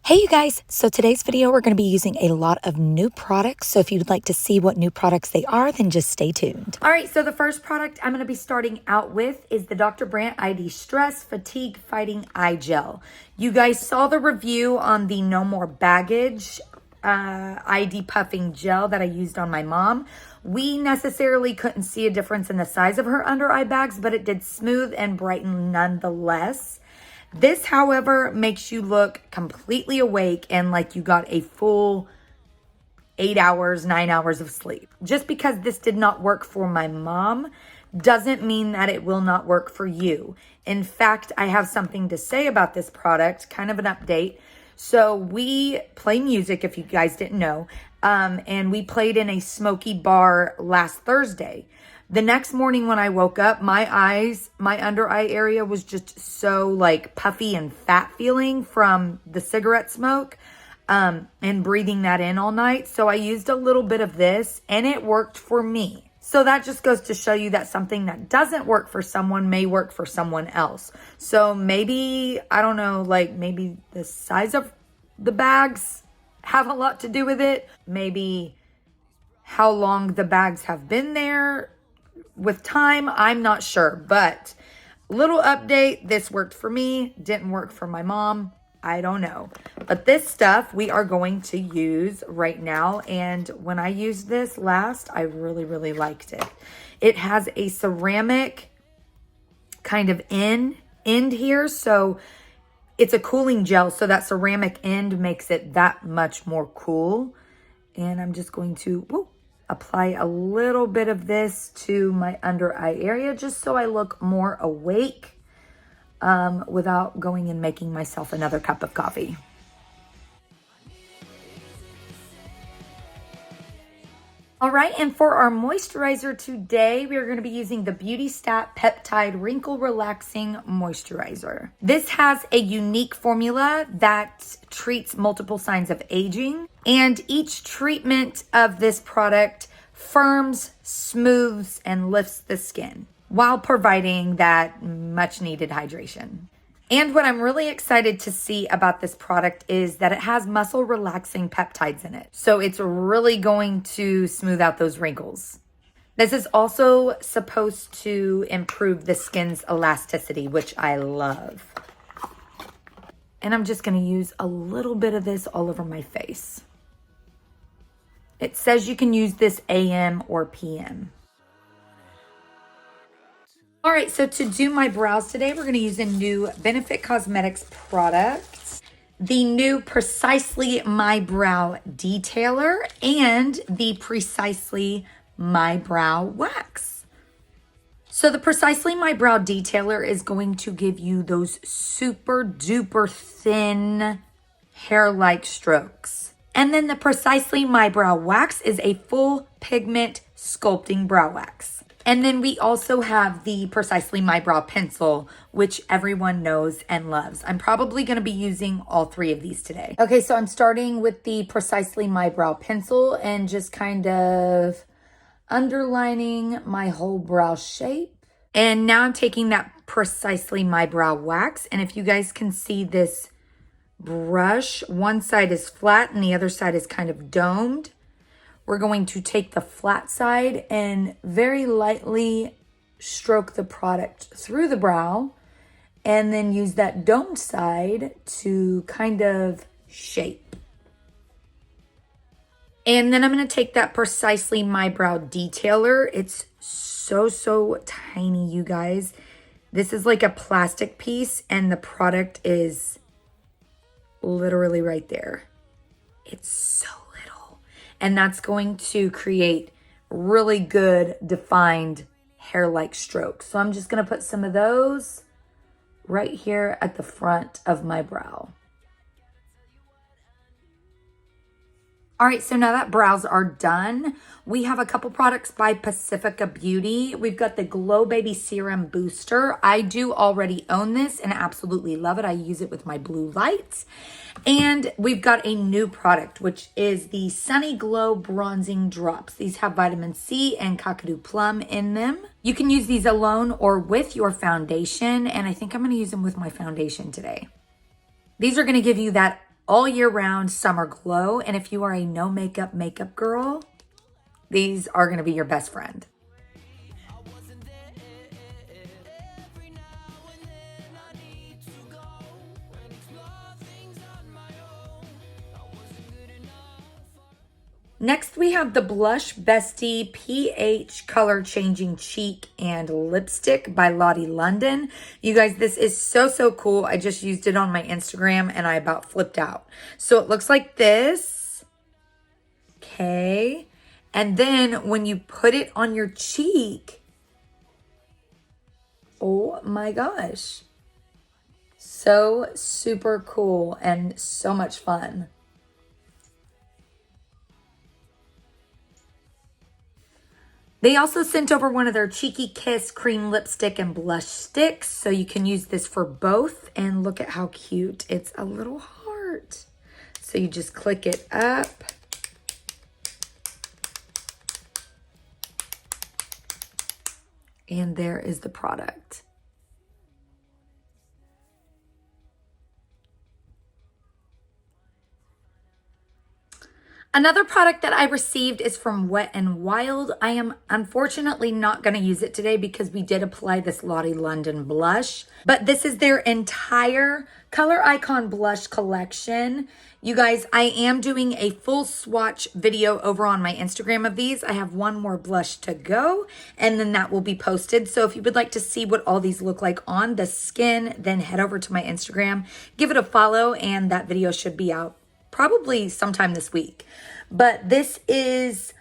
Hey you guys, so today's video we're going to be using a lot of new products, so if you'd like to see what new products they are, then just stay tuned. All right, so the first product I'm going to be starting out with is the Dr. Brandt ID Stress Fatigue Fighting Eye Gel. You guys saw the review on the No More Baggage ID Puffing Gel that I used on my mom. We necessarily couldn't see a difference in the size of her under eye bags, but it did smooth and brighten nonetheless. This, however, makes you look completely awake and like you got a full 8 hours, 9 hours of sleep. Just because this did not work for my mom doesn't mean that it will not work for you. In fact, I have something to say about this product, kind of an update. So we play music, if you guys didn't know, and we played in a smoky bar last Thursday. The next morning when I woke up, my under eye area was just so like puffy and fat feeling from the cigarette smoke and breathing that in all night. So I used a little bit of this and it worked for me. So that just goes to show you that something that doesn't work for someone may work for someone else. So maybe, I don't know, like maybe the size of the bags have a lot to do with it. Maybe how long the bags have been there. With time, I'm not sure, but little update, this worked for me, didn't work for my mom, I don't know. But this stuff we are going to use right now, and when I used this last, I really, really liked it. It has a ceramic kind of end here, so it's a cooling gel, so that ceramic end makes it that much more cool. And I'm just going to apply a little bit of this to my under eye area just so I look more awake without going and making myself another cup of coffee. All right, and for our moisturizer today, we are going to be using the Beauty Stat Peptide Wrinkle Relaxing Moisturizer. This has a unique formula that treats multiple signs of aging, and each treatment of this product firms, smooths, and lifts the skin while providing that much needed hydration. And what I'm really excited to see about this product is that it has muscle relaxing peptides in it. So it's really going to smooth out those wrinkles. This is also supposed to improve the skin's elasticity, which I love. And I'm just going to use a little bit of this all over my face. It says you can use this AM or PM. All right, so to do my brows today, we're going to use a new Benefit Cosmetics product, the new Precisely My Brow Detailer, and the Precisely My Brow Wax. So the Precisely My Brow Detailer is going to give you those super duper thin hair-like strokes. And then the Precisely My Brow Wax is a full pigment sculpting brow wax. And then we also have the Precisely My Brow Pencil, which everyone knows and loves. I'm probably going to be using all three of these today. Okay, so I'm starting with the Precisely My Brow Pencil and just kind of underlining my whole brow shape. And now I'm taking that Precisely My Brow Wax. And if you guys can see this brush, one side is flat and the other side is kind of domed. We're going to take the flat side and very lightly stroke the product through the brow and then use that domed side to kind of shape. And then I'm going to take that Precisely My Brow Detailer. It's so tiny, you guys. This is like a plastic piece and the product is literally right there. It's so little. And that's going to create really good defined hair-like strokes. So I'm just going to put some of those right here at the front of my brow. All right, so now that brows are done, we have a couple products by Thebriabeauty. We've got the Glow Baby Serum Booster. I do already own this and absolutely love it. I use it with my blue lights. And we've got a new product, which is the Sunny Glow Bronzing Drops. These have vitamin C and Kakadu Plum in them. You can use these alone or with your foundation, and I think I'm going to use them with my foundation today. These are going to give you that all year round summer glow. And if you are a no makeup girl, these are going to be your best friend. Next, we have the Blush Bestie PH Color Changing Cheek and Lipstick by Lottie London. You guys, this is so cool. I just used it on my Instagram and I about flipped out. So it looks like this. Okay. And then when you put it on your cheek, oh my gosh. So super cool and so much fun. They also sent over one of their Cheeky Kiss cream lipstick and blush sticks. So you can use this for both. And look at how cute. It's a little heart. So you just click it up. And there is the product. Another product that I received is from Wet n Wild. I am unfortunately not going to use it today because we did apply this Lottie London blush. But this is their entire Color Icon blush collection. You guys, I am doing a full swatch video over on my Instagram of these. I have one more blush to go, and then that will be posted. So if you would like to see what all these look like on the skin, then head over to my Instagram, give it a follow, and that video should be out probably sometime this week. But this is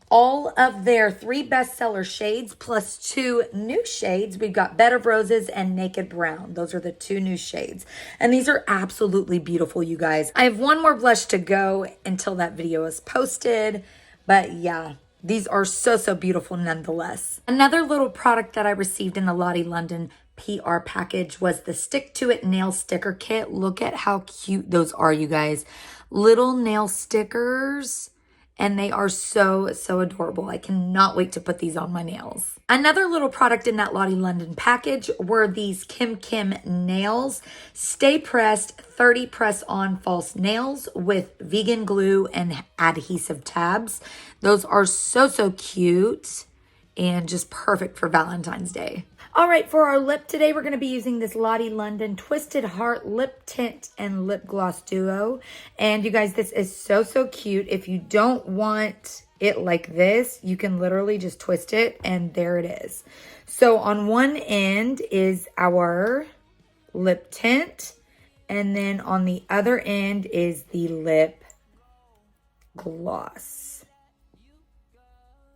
all of their 3 bestseller shades plus 2 new shades. We've got Bed of Roses and Naked Brown. Those are the 2 new shades. And these are absolutely beautiful, you guys. I have one more blush to go until that video is posted. But yeah, these are so beautiful nonetheless. Another little product that I received in the Lottie London PR package was the Stick To It nail sticker kit. Look at how cute those are, you guys. Little nail stickers, and they are so adorable. I cannot wait to put these on my nails. Another little product in that Lottie London package were these Kim nails. Stay Pressed 30 press on false nails with vegan glue and adhesive tabs. Those are so cute and just perfect for Valentine's Day. All right, for our lip today, we're going to be using this Lottie London Twisted Heart Lip Tint and Lip Gloss Duo. And you guys, this is so cute. If you don't want it like this, you can literally just twist it and there it is. So on one end is our lip tint, and then on the other end is the lip gloss.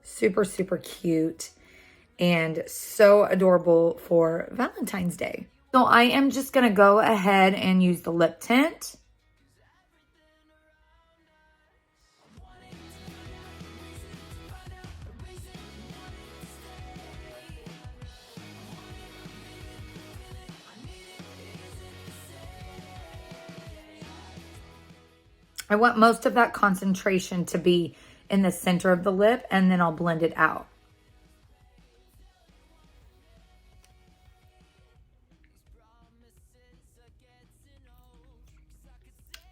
Super cute. And so adorable for Valentine's Day. So I am just going to go ahead and use the lip tint. I want most of that concentration to be in the center of the lip, and then I'll blend it out.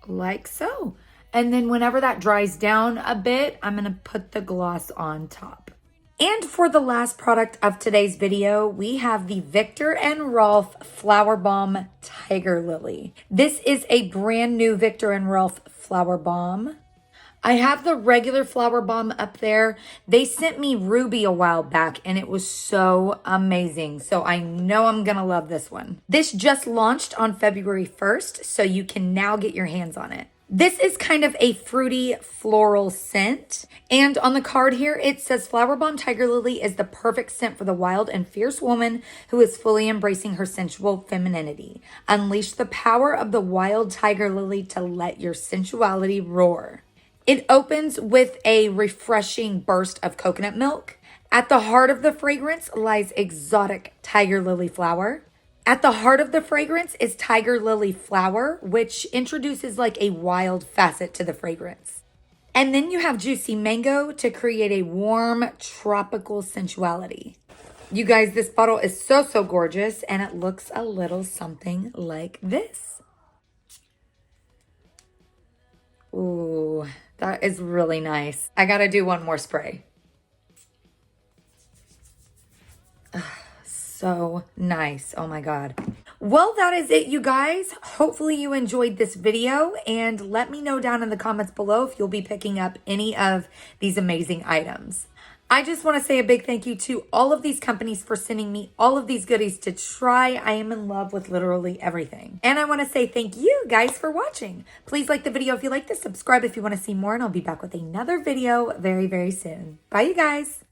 Like so. And then whenever that dries down a bit, I'm going to put the gloss on top. And for the last product of today's video, we have the Viktor and Rolf Flower Bomb Tiger Lily. This is a brand new Viktor and Rolf Flower Bomb. I have the regular Flower Bomb up there. They sent me Ruby a while back and it was so amazing. So I know I'm gonna love this one. This just launched on February 1st, so you can now get your hands on it. This is kind of a fruity floral scent. And on the card here, it says Flower Bomb Tiger Lily is the perfect scent for the wild and fierce woman who is fully embracing her sensual femininity. Unleash the power of the wild tiger lily to let your sensuality roar. It opens with a refreshing burst of coconut milk. At the heart of the fragrance lies exotic tiger lily flower. At the heart of the fragrance is tiger lily flower, which introduces like a wild facet to the fragrance. And then you have juicy mango to create a warm tropical sensuality. You guys, this bottle is so gorgeous, and it looks a little something like this. That is really nice. I gotta do one more spray. So nice. Oh my God. Well, that is it, you guys. Hopefully you enjoyed this video, and let me know down in the comments below if you'll be picking up any of these amazing items. I just want to say a big thank you to all of these companies for sending me all of these goodies to try. I am in love with literally everything. And I want to say thank you guys for watching. Please like the video if you like this, subscribe if you want to see more, and I'll be back with another video very, very soon. Bye, you guys.